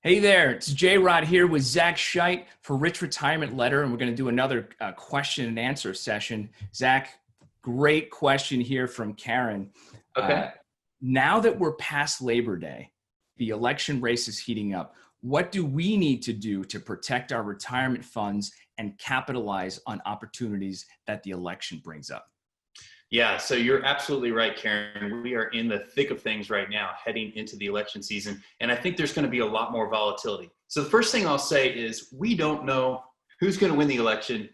Hey there, it's J-Rod here with Zach Scheidt for Rich Retirement Letter, and we're going to do another question and answer session. Zach, great question here from Karen. Uh, Okay. Now that we're past Labor Day, the election race is heating up. What do we need to do to protect our retirement funds and capitalize on opportunities that the election brings up? Yeah, so you're absolutely right, Karen. We are in the thick of things right now, heading into the election season, and I think there's going to be a lot more volatility. So the first thing I'll say is we don't know who's going to win the election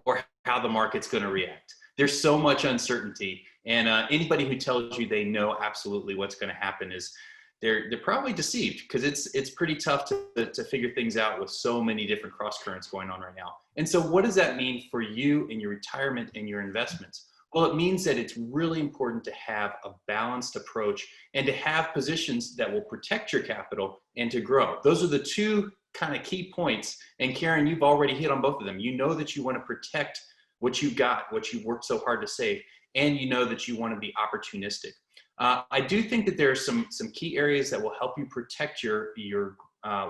or how the market's going to react. There's so much uncertainty, and anybody who tells you they know absolutely what's going to happen is they're probably deceived because it's pretty tough to figure things out with so many different cross currents going on right now. And so, what does that mean for you and your retirement and your investments? Well, it means that it's really important to have a balanced approach and to have positions that will protect your capital and to grow. Those are the two kind of key points. And Karen, you've already hit on both of them. You know that you want to protect what you got, what you worked so hard to save, and you know that you want to be opportunistic. I do think that there are some key areas that will help you protect your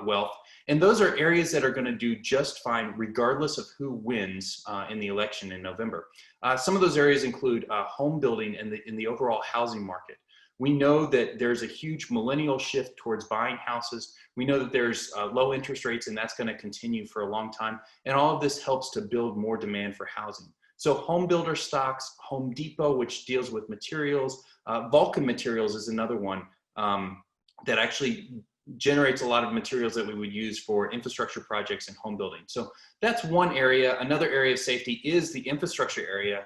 wealth, and those are areas that are going to do just fine regardless of who wins in the election in November. Some of those areas include home building and the overall housing market. We know that there's a huge millennial shift towards buying houses. We know that there's low interest rates, and that's going to continue for a long time. And all of this helps to build more demand for housing. So home builder stocks, Home Depot, which deals with materials, Vulcan Materials is another one that actually generates a lot of materials that we would use for infrastructure projects and home building. So that's one area. Another area of safety is the infrastructure area.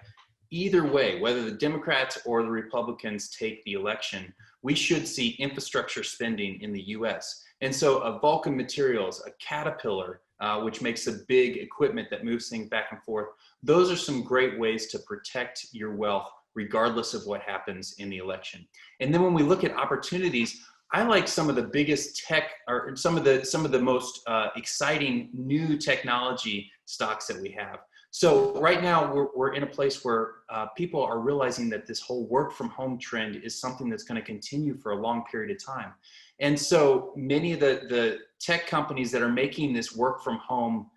Either way, whether the Democrats or the Republicans take the election, we should see infrastructure spending in the US. And so a Vulcan Materials, a Caterpillar, which makes a big equipment that moves things back and forth, those are some great ways to protect your wealth regardless of what happens in the election. And then when we look at opportunities, I like some of the biggest tech or some of the most exciting new technology stocks that we have. So right now we're in a place where people are realizing that this whole work from home trend is something that's going to continue for a long period of time. And so many of the tech companies that are making this work from home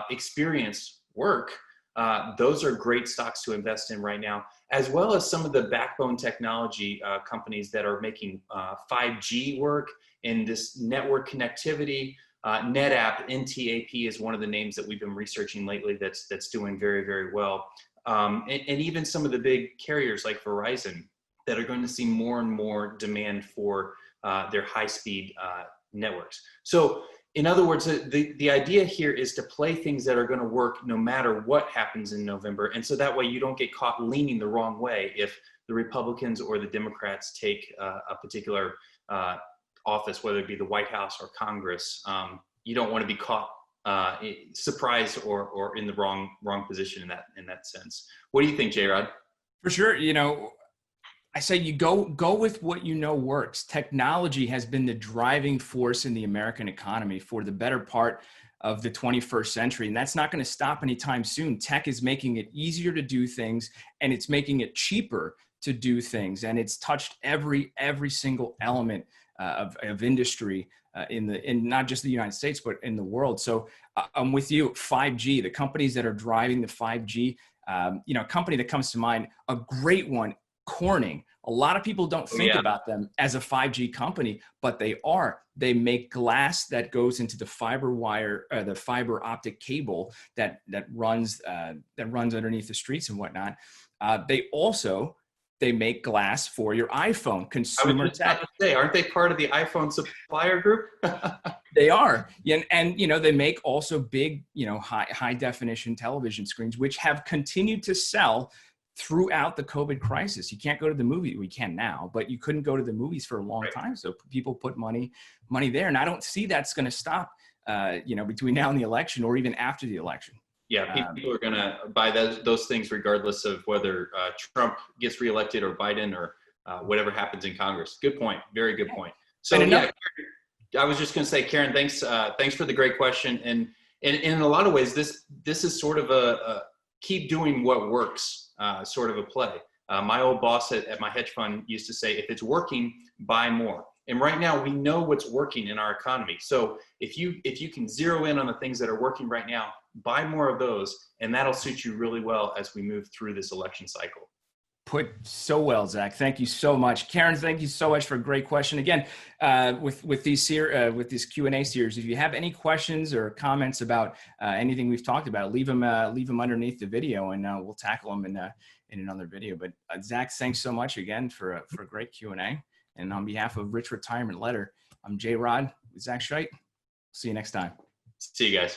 experience work, those are great stocks to invest in right now, as well as some of the backbone technology companies that are making 5G work and this network connectivity. NetApp, NTAP is one of the names that we've been researching lately that's doing very, very well. And even some of the big carriers like Verizon that are going to see more and more demand for their high-speed networks. So in other words, the idea here is to play things that are going to work no matter what happens in November. And so that way you don't get caught leaning the wrong way if the Republicans or the Democrats take a particular office, whether it be the White House or Congress. You don't want to be caught surprised or in the wrong position in that sense. What do you think, J-Rod? For sure, I say you go with what you know works. Technology has been the driving force in the American economy for the better part of the 21st century, and that's not going to stop anytime soon. Tech is making it easier to do things, and it's making it cheaper to do things, and it's touched every single element of industry in not just the United States but in the world. So I'm with you. 5G, the companies that are driving the 5G, a company that comes to mind, a great one. Corning. A lot of people don't think about them as a 5G company, but they are. They make glass that goes into the fiber wire, the fiber optic cable that runs underneath the streets and whatnot. They make glass for your iPhone. Consumer tech. To say, aren't they part of the iPhone supplier group? They are, and they make also big, high definition television screens, which have continued to sell throughout the COVID crisis. You can't go to the movie. We can now, but you couldn't go to the movies for a long time. So people put money there. And I don't see that's going to stop, between now and the election or even after the election. Yeah, people are going to buy those things regardless of whether Trump gets reelected or Biden or whatever happens in Congress. Good point. Very good point. So I was just going to say, Karen, thanks for the great question. And in a lot of ways, this is sort of a keep doing what works sort of a play. My old boss at my hedge fund used to say, if it's working, buy more. And right now we know what's working in our economy. So if you can zero in on the things that are working right now, buy more of those, and that'll suit you really well as we move through this election cycle. Put so well, Zach. Thank you so much, Karen. Thank you so much for a great question. Again, with this Q&A series, if you have any questions or comments about anything we've talked about, leave them underneath the video, and we'll tackle them in another video. But Zach, thanks so much again for a great Q&A. And on behalf of Rich Retirement Letter, I'm J Rod with Zach Scheidt. See you next time. See you guys.